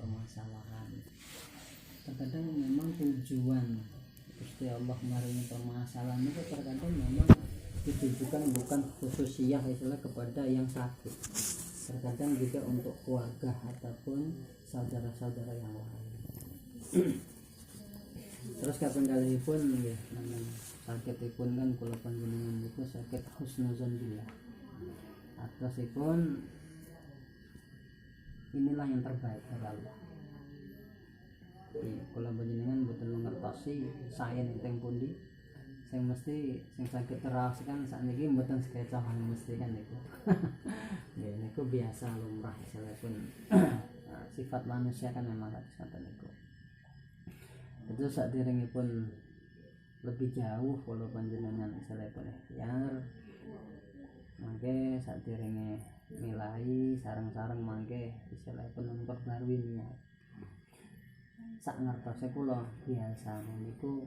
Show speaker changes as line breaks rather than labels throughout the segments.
permasalahan. Terkadang memang tujuan Gusti Allah maringi permasalahan itu terkadang memang ditujukan bukan khususiyah istilah kepada yang sakit, terkadang juga untuk keluarga ataupun saudara-saudara yang lain. Terus kapan kali pun ya sakitipun kan kula panjenengan niku sakit husnuzon billah. Atasipun inilah yang terbaik dari Allah. Kula panjenengan boten mengertosi saen teng pundi sing mesti sing sakit teras kan sakniki mboten sekecahan mesti kan niku. Ya niku biasa lumrah pun sifat manusia kan memang kados ngoten niku. Itu saderengipun lebih jauh kalau panjenengan misalipun ikhtiar mangke saderenge milai sareng-sareng mangke misalipun memperbarui niat. Sak ngertose kula biasane niku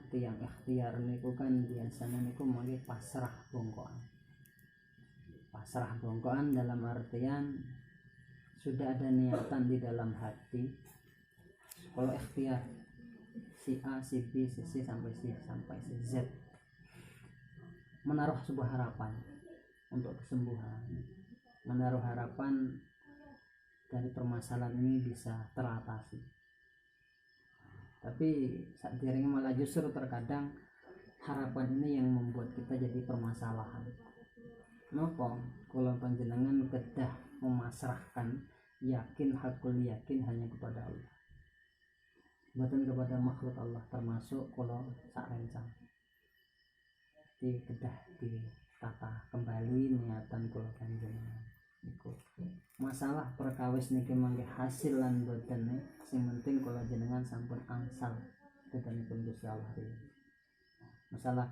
tiyang ikhtiar niku kan biasanya niku mangke pasrah bongkoan. Pasrah bongkoan dalam artian sudah ada niatan di dalam hati. Kalau ikhtiar si A, si B, si C sampai si Z menaruh sebuah harapan untuk kesembuhan, menaruh harapan dari permasalahan ini bisa teratasi. Tapi saat dirinya malah justru terkadang harapan ini yang membuat kita jadi permasalahan. Napa kula panjenengan kedah memasrahkan yakin hakul yakin hanya kepada Allah, bukan kepada makhluk Allah, termasuk kula sak rencang. Di kedah ditata kembali niatan kula panjenengan niku. Masalah perkawis niki mangke hasil lan boten sing penting kula jenengan sampun angsal kedanipun Gusti Allah. Masalah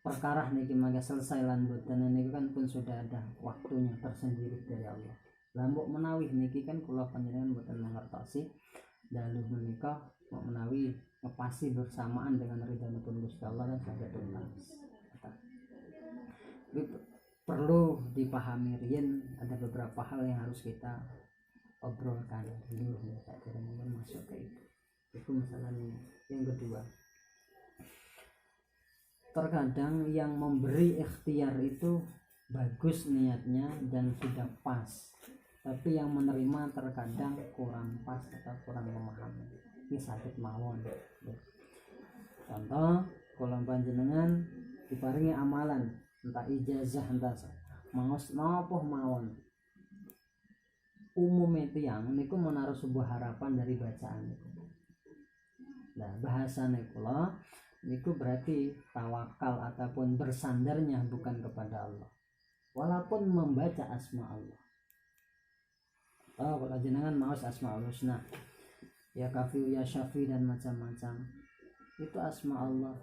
perkara niki mangke selesai lan boten niku kan pun sudah ada waktunya tersendiri dari Allah. Lah mbok menawi niki kan kula panjenengan boten mengertosi dalu menika menawi ngepasi bersamaan dengan ridhanipun Gusti Allah kan saged tuntas. Perlu dipahami riyen ada beberapa hal yang harus kita obrolkan dulu ya saya kira masuk ke itu masalahnya. Yang kedua, terkadang yang memberi ikhtiar itu bagus niatnya dan sudah pas, tapi yang menerima terkadang kurang pas atau kurang memahami. Ini sakit mawon. Contoh, kalau panjenengan diparingi amalan entah ijazah entah maos napa mawon, umumnya tiyang niku menaruh sebuah harapan dari bacaan niku. Nah bahasane kula niku berarti tawakal ataupun bersandarnya bukan kepada Allah, walaupun membaca asma Allah. Kalau jenengan maos asmaul husna ya kafi ya syafi dan macam-macam itu asma Allah,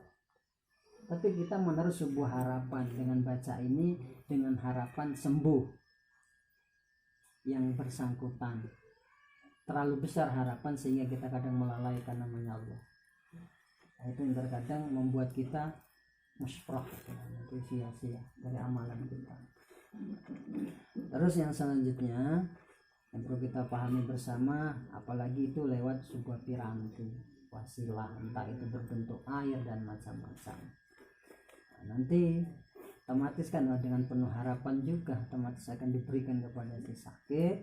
tapi kita menaruh sebuah harapan dengan baca ini, dengan harapan sembuh yang bersangkutan. Terlalu besar harapan sehingga kita kadang melalaikan namanya Allah. Nah, itu yang terkadang membuat kita musprah, itu sia-sia dari amalan kita. Terus yang selanjutnya yang perlu kita pahami bersama, apalagi itu lewat sebuah piranti wasilah, entah itu berbentuk air dan macam-macam. Nanti otomatis kan dengan penuh harapan juga otomatis akan diberikan kepada si sakit.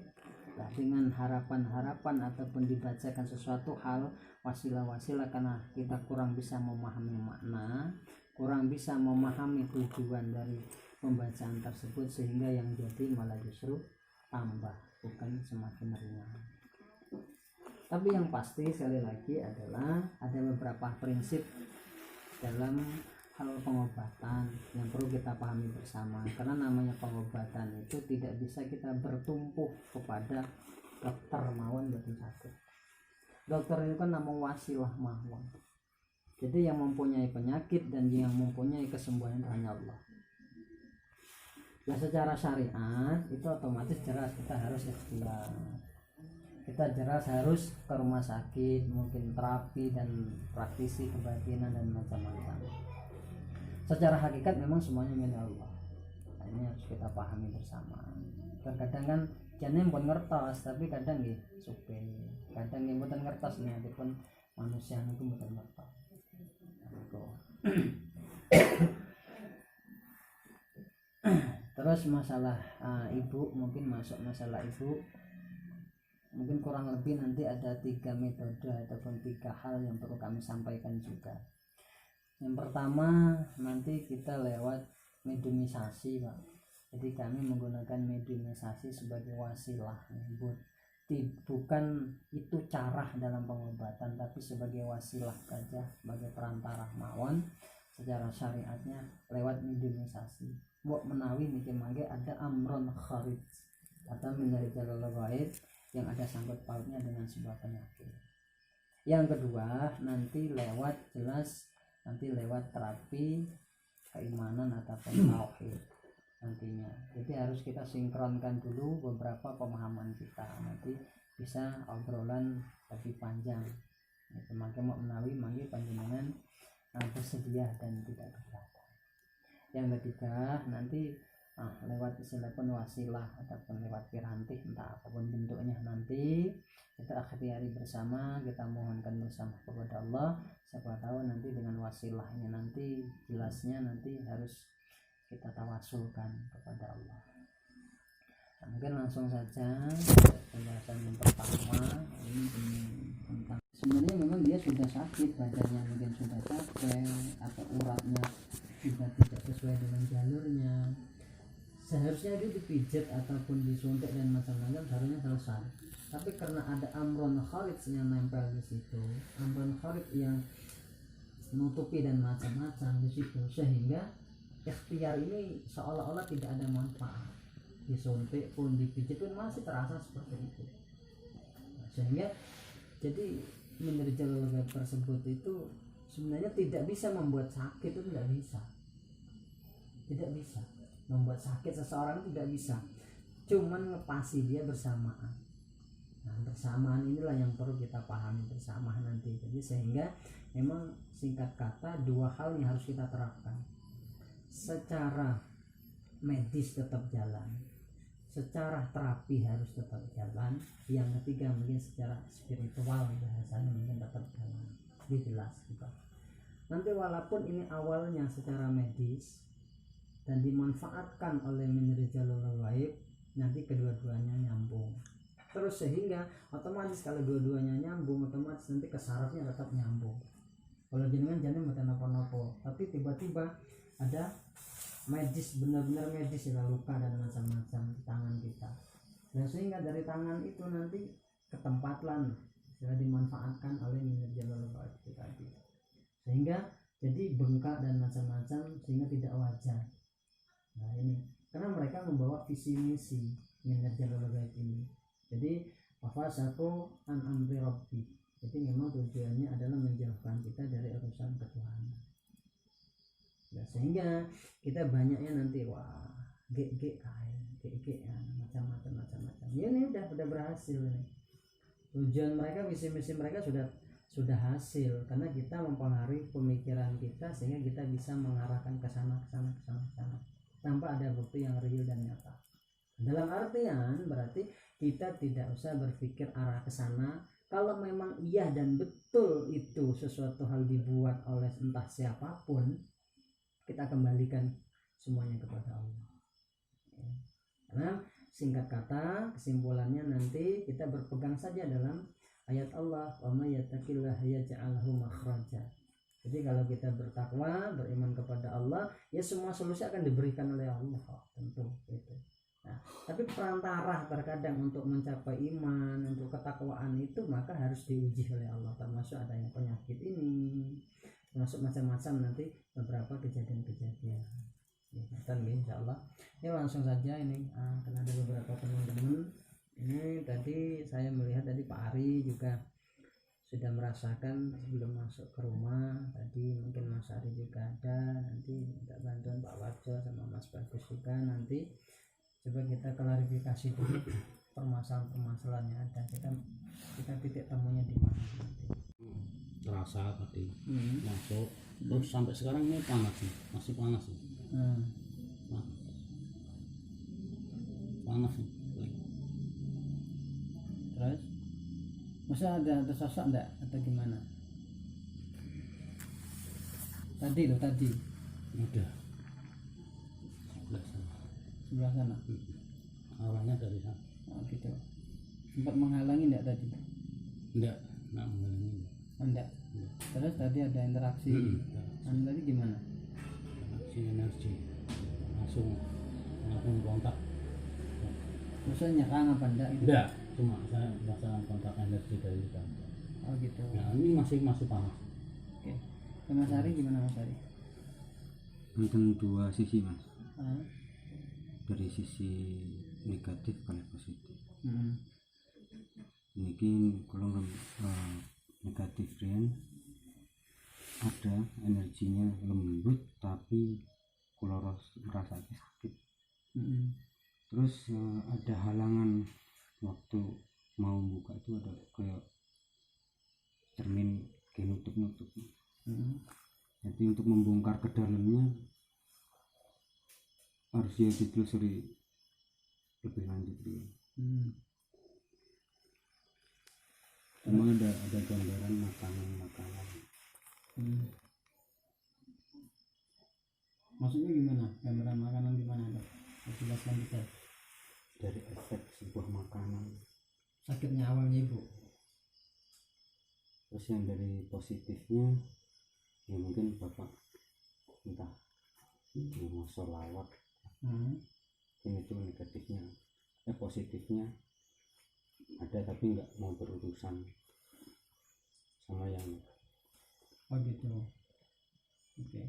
Nah, dengan harapan-harapan ataupun dibacakan sesuatu hal wasilah-wasilah karena kita kurang bisa memahami makna, kurang bisa memahami tujuan dari pembacaan tersebut, sehingga yang jadi malah justru tambah bukan semakin ringan. Tapi yang pasti sekali lagi adalah ada beberapa prinsip dalam hal pengobatan yang perlu kita pahami bersama, karena namanya pengobatan itu tidak bisa kita bertumpu kepada dokter mawon boten sakit. Dokter itu kan namung wasilah mawon. Jadi yang mempunyai penyakit dan yang mempunyai kesembuhan hanya Allah. Nah secara syariat itu otomatis jelas kita harus ikhtiar. Kita jelas harus ke rumah sakit, mungkin terapi dan praktisi kebatinan dan macam-macam. Secara hakikat memang semuanya milik Allah. Nah, ini harus kita pahami bersama. Terkadang kan jane pun ngertos tapi kadang nggih supe kadang nggih mboten ngertos nih adipun manusia niku mboten ngertos. Terus masalah ibu, mungkin masuk masalah ibu, mungkin kurang lebih nanti ada 3 metode ataupun 3 hal yang perlu kami sampaikan juga. Yang pertama nanti kita lewat mediumisasi Pak. Jadi kami menggunakan mediumisasi sebagai wasilah, bukan itu cara dalam pengobatan, tapi sebagai wasilah saja, sebagai perantara mawon secara syariatnya lewat mediumisasi. Mbok menawi niki mangke ada amron kharij atau mencari jalur gaib yang ada sangkut pautnya dengan sebuah penyakit. Yang kedua nanti lewat terapi keimanan ataupun tauhid nantinya. Jadi harus kita sinkronkan dulu beberapa pemahaman kita, nanti bisa obrolan lebih panjang. Semakin mau menawi mangke panjenengan bersedia dan tidak keberatan. Yang ketiga nanti lewat istilah pun wasilah ataupun lewat piranti entah apapun bentuknya, nanti kita akhiri bersama, kita mohonkan bersama kepada Allah. Siapa tahu nanti dengan wasilahnya nanti jelasnya nanti harus kita tawasulkan kepada Allah. Nah, mungkin langsung saja pembahasan yang pertama ini tentang sebenarnya memang dia sudah sakit, badannya mungkin sudah capek atau uratnya sudah tidak sesuai dengan jalurnya, seharusnya itu dipijat ataupun disuntik dan macam-macam seharusnya selesai. Tapi karena ada amron kharij yang nempel di situ, amron kharij yang menutupi dan macam-macam di situ, sehingga ikhtiar ini seolah-olah tidak ada manfaat. Disuntik pun dipijat pun masih terasa seperti itu. Sehingga jadi menjadi jalur tersebut itu sebenarnya tidak bisa membuat sakit, itu tidak bisa membuat sakit seseorang, tidak bisa, cuman ngepasi dia bersamaan. Nah, bersamaan inilah yang perlu kita pahami bersama nanti. Jadi sehingga memang singkat kata 2 hal yang harus kita terapkan. Secara medis tetap jalan, secara terapi harus tetap jalan, yang ketiga mungkin secara spiritual bahasanya mungkin tetap jalan. Ini jelas gitu. Nanti walaupun ini awalnya secara medis dan dimanfaatkan oleh jalur gaib, nanti kedua-duanya nyambung terus, sehingga otomatis kalau dua-duanya nyambung otomatis nanti kesarafnya tetap nyambung. Kalau jenengan jangan mboten napa-napa tapi tiba-tiba ada medis, benar-benar medis ya, luka dan macam-macam di tangan kita, dan sehingga dari tangan itu nanti ke tempat lain sudah dimanfaatkan oleh jalur gaib itu tadi, sehingga jadi bengkak dan macam-macam sehingga tidak wajar. Nah ini karena mereka membawa visi misi jalur gaib ini. Jadi wafasaku an amri rabbi, jadi memang tujuannya adalah menjauhkan kita dari urusan ketuhanan. Nah, sehingga kita banyaknya nanti GG ya, macam-macam. Ya ini udah berhasil nih. Tujuan mereka, visi misi mereka sudah hasil karena kita mempengaruhi pemikiran kita sehingga kita bisa mengarahkan ke sana tanpa ada bukti yang real dan nyata. Dalam artian berarti kita tidak usah berpikir arah ke sana. Kalau memang iya dan betul itu sesuatu hal dibuat oleh entah siapapun, kita kembalikan semuanya kepada Allah. Karena singkat kata kesimpulannya nanti kita berpegang saja dalam ayat Allah, wa may yattaqillaha yaj'al lahu makhraja. Jadi kalau kita bertakwa, beriman kepada Allah, ya semua solusi akan diberikan oleh Allah, tentu itu. Nah, tapi perantara terkadang untuk mencapai iman, untuk ketakwaan itu maka harus diuji oleh Allah, termasuk adanya penyakit ini, termasuk macam-macam nanti beberapa kejadian-kejadian. Ya, insya Allah. Ya langsung saja ini karena ada beberapa teman-teman ini tadi saya melihat tadi Pak Ari juga sudah merasakan sebelum masuk ke rumah. Tadi mungkin Mas Ari juga ada, nanti minta bantuan Pak Warjo sama Mas Bagus juga. Nanti coba kita klarifikasi dulu permasalahan-permasalahan yang ada, kita titik temunya di mana nanti.
Terasa tadi masuk terus sampai sekarang ini panas nih, masih panas nih. Panas nih.
Terus masa ada sosok enggak atau gimana? Tadi
udah sebelah sana.
sebelah sana.
Awalnya dari sana.
Oh gitu. Sempat menghalangi enggak tadi?
Enggak, menghalangi.
Oh, enggak. Terus tadi ada interaksi. Tadi gimana?
Energi langsung kontak.
Maksudnya nyerang apa enggak gitu?
Enggak, cuma saya merasakan kontak energi dari kantor.
Oh gitu.
Nah ini masih panas.
Oke. Mas Ari gimana Mas Ari?
Nonton dua sisi mas,
Ah.
dari sisi negatif kali positif. Ini kalau negatif rian ada energinya lembut tapi kalau merasa sakit. Terus ada halangan waktu mau buka itu, ada kayak cermin kayak nutup. Jadi untuk membongkar ke dalamnya harus ya ditelusuri lebih lanjut ya. Cuma ada gambaran makanan.
Maksudnya gimana? Gambaran makanan gimana dok? Jelaskan kita.
Dari efek sebuah makanan.
Sakitnya awalnya ibu.
Terus yang dari positifnya ya mungkin bapak entah mau sholawat. Ini tuh negatifnya, positifnya ada tapi nggak mau berurusan sama yang.
Oh gitu. Oke.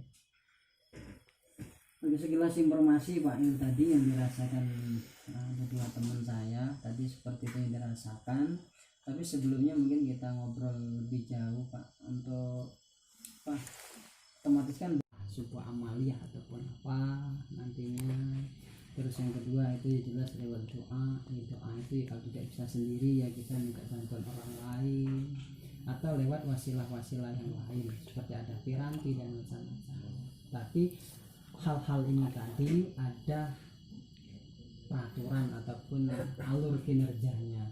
Oke, sekilas informasi Pak Il tadi yang dirasakan kedua teman saya tadi seperti itu yang dirasakan. Tapi sebelumnya mungkin kita ngobrol lebih jauh Pak, untuk apa, otomatis kan sebuah amaliyah ataupun apa nantinya. Terus yang kedua itu jelas lewat doa. Doa itu kalau tidak bisa sendiri ya kita minta bantuan orang lain atau lewat wasilah-wasilah yang lain seperti ada piranti dan macam-macam. Tapi hal-hal ini tadi ada peraturan ataupun alur kinerjanya.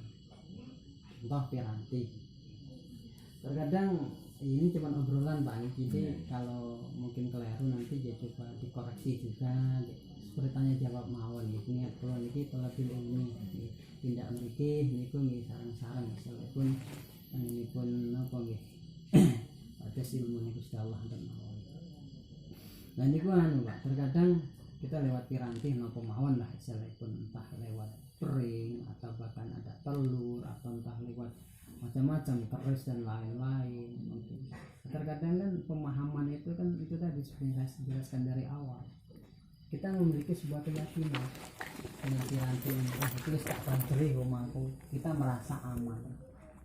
Contoh piranti, terkadang ini cuma obrolan Pak, jadi kalau mungkin keliru nanti ya coba dikoreksi juga, seperti tanya jawab mawon gitu. Niat kula niki talabil ilmi, tindak mriki niku nggih sareng-sareng masalahipun anipun napa nggih atas ilmu niku Gusti Allah dan mawon. Nah niku Pak, terkadang kita lewat piranti napa mawon lah istilahipun, entah lewat pring atau bahkan ada telur atau entah lewat macam-macam keris dan lain-lain. Terkadang kan pemahaman itu kan itu tadi seperti saya jelaskan dari awal, kita memiliki sebuah keyakinan dengan piranti ini, tulis tak banteri rumahku, kita merasa aman,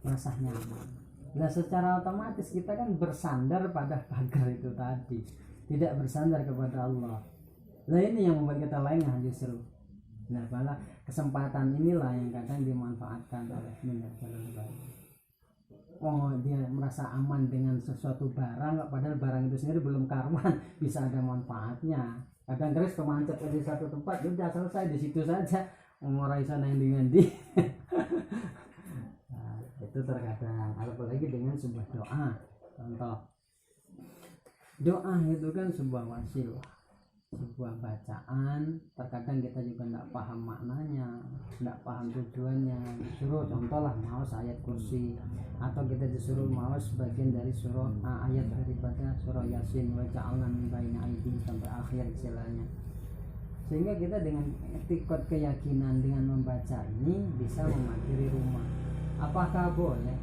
merasa nyaman. Nah secara otomatis kita kan bersandar pada pagar itu tadi, tidak bersandar kepada Allah. Nah ini yang membuat kita lengah justru. Nah malah kesempatan inilah yang kadang dimanfaatkan oleh benar-benar. Oh dia merasa aman dengan sesuatu barang, padahal barang itu sendiri belum karuan bisa ada manfaatnya. Kadang keris kemancet di satu tempat, udah selesai di situ saja, ngorai sana yang dengan di. Nah, itu terkadang, apalagi dengan sebuah doa. Contoh, doa itu kan sebuah wasilah, sebuah bacaan. Terkadang kita juga tidak paham maknanya, tidak paham tujuannya. Disuruh contohlah mau ayat kursi, atau kita disuruh mau sebagian dari surah ayat daripada surah Yasin, wa ja'alna min baini aydihim sampai akhir istilahnya. Sehingga kita dengan etikot keyakinan dengan membaca ini bisa mematiri rumah. Apakah boleh?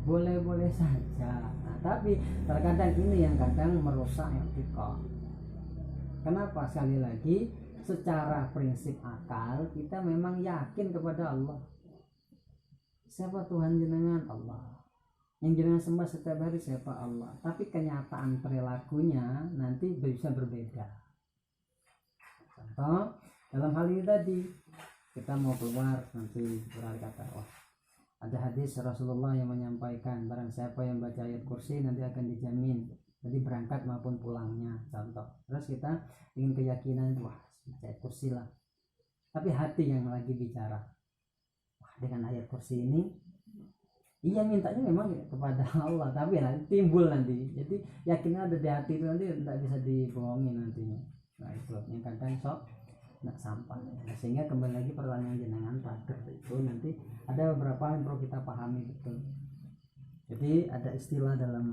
Boleh saja. Nah, tapi terkadang ini yang kadang merusak etikot. Kenapa? Sekali lagi, secara prinsip akal kita memang yakin kepada Allah. Siapa Tuhan jenengan? Allah. Yang jenengan sembah setiap hari siapa? Allah. Tapi kenyataan perilakunya nanti bisa berbeda. Contoh, dalam hal ini tadi kita mau keluar nanti berkata, wah ada hadis Rasulullah yang menyampaikan barang siapa yang baca ayat kursi nanti akan dijamin jadi berangkat maupun pulangnya. Contoh, terus kita ingin keyakinan, wah baca ayat kursi lah, tapi hati yang lagi bicara, wah dengan ayat kursi ini, iya mintanya memang kepada Allah, tapi nanti timbul nanti, jadi yakinnya ada di hati itu nanti tidak bisa dibohongin nantinya. Nah itu yang kadang sok nggak sampai. Nah, sehingga kembali lagi pertanyaan jenengan takdir itu nanti ada beberapa yang perlu kita pahami betul. Jadi ada istilah dalam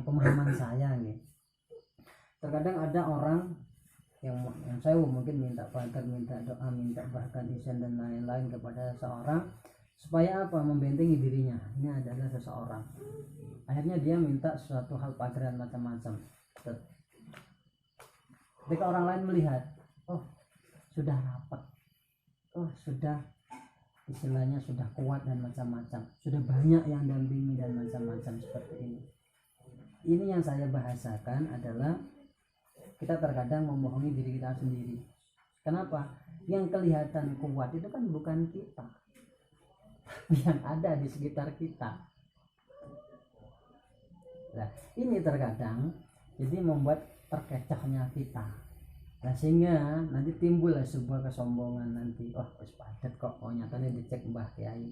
pemahaman saya nih, terkadang ada orang yang saya mungkin minta pagar, minta doa, minta bahkan isan dan lain-lain kepada seseorang supaya apa, membentengi dirinya. Ini adalah seseorang, akhirnya dia minta suatu hal pagaran macam-macam. Ketika orang lain melihat, oh sudah rapat, oh sudah istilahnya sudah kuat dan macam-macam, sudah banyak yang dampingi dan macam-macam seperti ini. Ini yang saya bahasakan adalah kita terkadang membohongi diri kita sendiri. Kenapa? Yang kelihatan kuat itu kan bukan kita, yang ada di sekitar kita. Nah, ini terkadang jadi membuat terkecohnya kita. Nah, sehingga nanti timbul sebuah kesombongan nanti. Oh, wis padat kok. Oh, nyatanya dicek Mbah Kiai,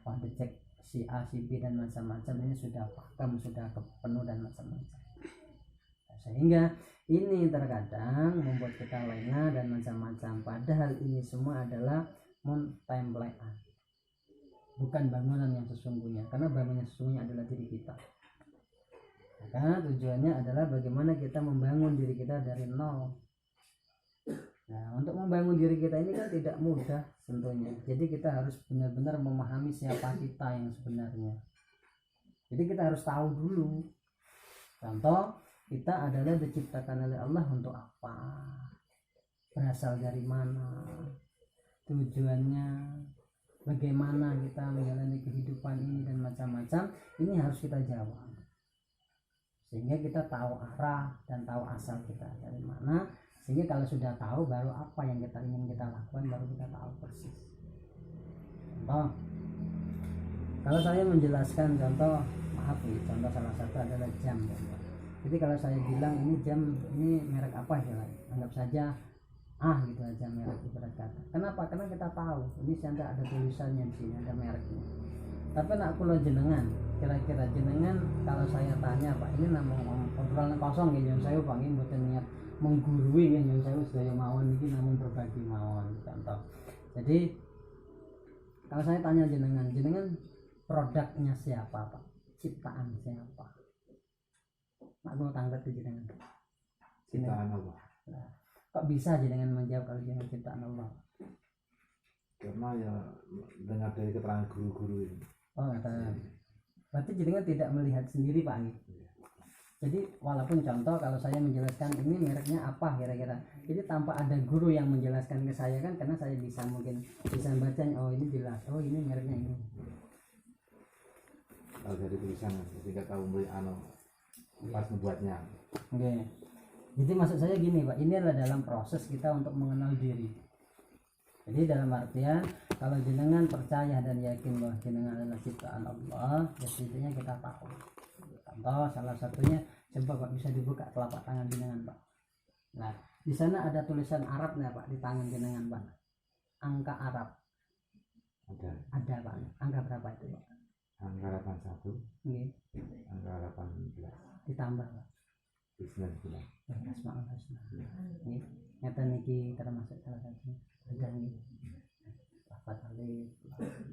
oh dicek si A, si B dan macam-macam, ini sudah paham, sudah penuh dan macam-macam. Nah, sehingga ini terkadang membuat kita lengah dan macam-macam. Padahal ini semua adalah templean, bukan bangunan yang sesungguhnya. Karena bangunan yang sesungguhnya adalah diri kita. Maka tujuannya adalah bagaimana kita membangun diri kita dari nol. Nah, untuk membangun diri kita ini kan tidak mudah tentunya. Jadi kita harus benar-benar memahami siapa kita yang sebenarnya. Jadi kita harus tahu dulu. Contoh, kita adalah diciptakan oleh Allah untuk apa? Berasal dari mana? Tujuannya bagaimana kita menjalani kehidupan ini dan macam-macam. Ini harus kita jawab. Sehingga kita tahu arah dan tahu asal kita dari mana. Sehingga kalau sudah tahu, baru apa yang kita ingin kita lakukan, baru kita tahu persis. Contoh, kalau saya menjelaskan contoh, maaf nih, contoh salah satu adalah jam. Jadi kalau saya bilang ini jam, ini merek apa ya, anggap saja gitu aja merek ibarat kata. Kenapa? Karena kita tahu ini saya ada tulisannya di sini, ada mereknya. Tapi nak kula jenengan, kira-kira jenengan kalau saya tanya Pak, ini namung obrolan kosong ya, saya Pak, ini mboten niat menggurui ya, saya sedaya mawon iki namun berbagi mawon contoh. Jadi kalau saya tanya jenengan produknya siapa Pak? Ciptaan siapa? Nak kula tanglet jenengan.
Ciptaan Allah.
Nah, kok bisa jenengan menjawab kalau jenengan ciptaan Allah?
Karena ya dengar dari keterangan guru-guru ini.
Oh, berarti jenengan tidak melihat sendiri Pak. Jadi walaupun contoh kalau saya menjelaskan ini mereknya apa kira-kira, jadi tanpa ada guru yang menjelaskan ke saya kan, karena saya bisa mungkin bisa baca, oh ini jelas, oh ini mereknya ini.
Kalau dari tulisan, jadi nggak tahu pas membuatnya.
Oke. Jadi maksud saya gini Pak, ini adalah dalam proses kita untuk mengenal diri. Jadi dalam artian kalau jenengan percaya dan yakin bahwa jenengan adalah ciptaan Allah, ya setidaknya kita tahu. Contoh salah satunya, coba Pak bisa dibuka telapak tangan jenengan Pak. Nah di sana ada tulisan Arabnya Pak di tangan jenengan Pak. Angka Arab. Ada Pak. Angka berapa itu Pak?
Angka 81.
Nggih.
Angka 18.
Ditambah Pak.
19.
Asmaul Husna. Nggih. Nyata niki termasuk salah satunya. Ada nggih. Lafaz alif,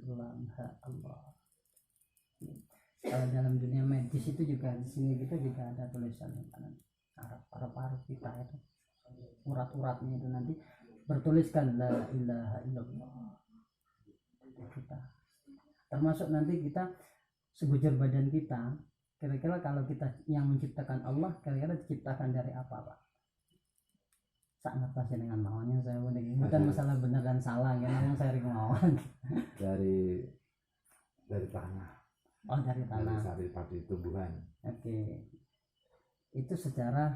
lam, ha, Allah. Kalau dalam dunia medis itu juga di sini kita juga ada tulisan Arab, paru-paru kita itu urat-uratnya itu nanti bertuliskan la ilaha illallah. Kita termasuk nanti kita sebujur badan kita, kira-kira kalau kita yang menciptakan Allah, kira-kira diciptakan dari apa Pak? Sangat pasti dengan maunya saya bukan masalah benar dan salah ya, yang saya mauan
dari tanah.
Oh dari tanah.
Dari tumbuhan.
Oke. Itu secara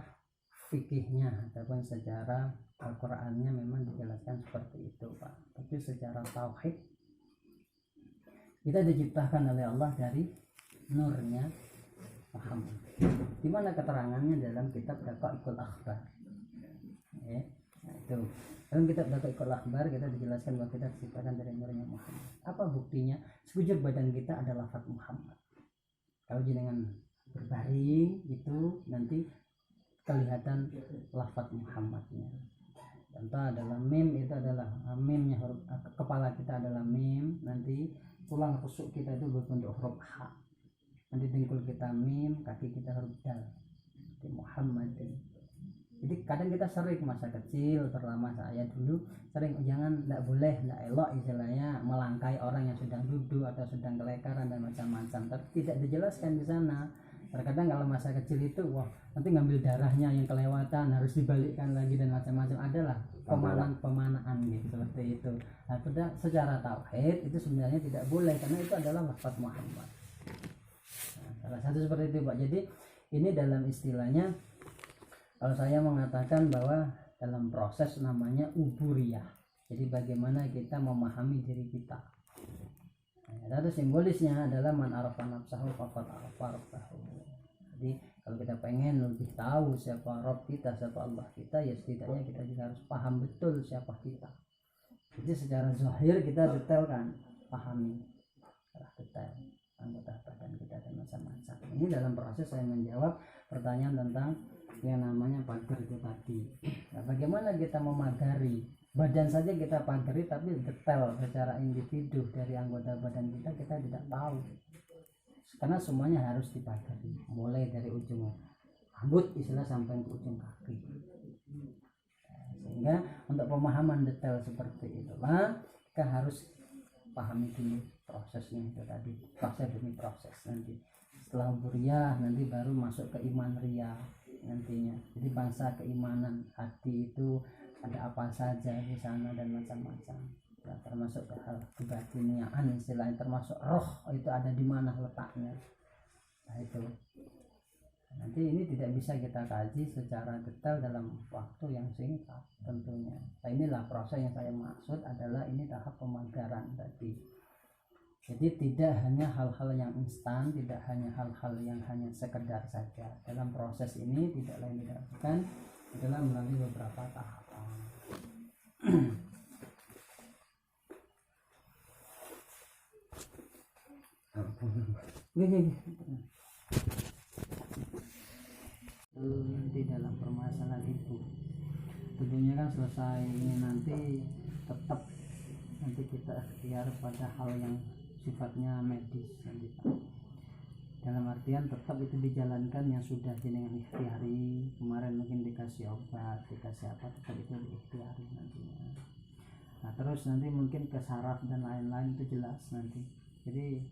fikihnya ataupun secara Al-Qur'annya memang dijelaskan seperti itu Pak. Tapi secara tauhid kita diciptakan oleh Allah dari nurnya Muhammad. Di mana keterangannya dalam kitab Daqaiqul Akhbar. Nah itu. dalam kitab Daqaiqul Akhbar kita dijelaskan bahwa kita diciptakan dari nurnya Muhammad. Apa buktinya? Sekujur badan kita ada lafaz Muhammad. Kalau jenengan berbaring itu nanti kelihatan lafaz Muhammadnya. Contoh adalah mim, itu adalah mimnya huruf, kepala kita adalah mim, nanti tulang rusuk kita itu berbentuk huruf H, nanti dengkul kita mim, kaki kita huruf dal, jadi Muhammad. Jadi kadang kita sering masa kecil, terlama saya dulu sering, jangan, tidak boleh, tidak elok istilahnya melangkai orang yang sedang duduk atau sedang kelekaran dan macam-macam, tapi tidak dijelaskan di sana. Terkadang kalau masa kecil itu, wah nanti ngambil darahnya yang kelewatan harus dibalikkan lagi dan macam-macam, adalah pemanaan gitu, seperti itu. Nah, secara tauhid itu sebenarnya tidak boleh karena itu adalah lafaz Muhammad. Nah, salah satu seperti itu Pak. Jadi ini dalam istilahnya, kalau saya mengatakan bahwa dalam proses namanya uburiyah. Jadi bagaimana kita memahami diri kita. Nah, itu simbolisnya adalah man arafa nafsahu faqad arafa rabbahu. Jadi kalau kita pengen lebih tahu siapa Rabb kita, siapa Allah kita, ya setidaknya kita juga harus paham betul siapa kita. Jadi secara zahir kita detailkan, pahami secara detail anggota badan kita dan macam-macam. Ini dalam proses saya menjawab pertanyaan tentang yang namanya pagar itu tadi. Nah, bagaimana kita memagari badan saja, kita pagari, tapi detail secara individu dari anggota badan kita tidak tahu, karena semuanya harus dipagari mulai dari ujung rambut istilah sampai ke ujung kaki. Sehingga untuk pemahaman detail seperti itulah kita harus pahami dulu prosesnya itu tadi, proses demi proses. Nanti setelah uburiyah nanti baru masuk ke iman riyah nantinya. Jadi bangsa keimanan hati itu ada apa saja di sana dan macam-macam. Ya, termasuk ke hal kebatinian istilahnya, termasuk roh itu ada di mana letaknya. Nah itu nanti ini tidak bisa kita kaji secara detail dalam waktu yang singkat tentunya. Nah, inilah proses yang saya maksud adalah ini tahap pemagaran tadi. Jadi tidak hanya hal-hal yang instan, tidak hanya hal-hal yang hanya sekedar saja. Dalam proses ini tidak lain dilakukan adalah melalui beberapa tahapan. Di dalam permasalahan itu tentunya kan selesai ini nanti tetap nanti kita ikhtiar pada hal yang sifatnya medis nanti Pak. Dalam artian tetap itu dijalankan yang sudah jenengan ikhtiari kemarin, mungkin dikasih obat, dikasih apa, tetap itu diikhtiari nantinya. Nah terus nanti mungkin ke saraf dan lain-lain itu jelas nanti. Jadi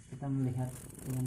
kita melihat dengan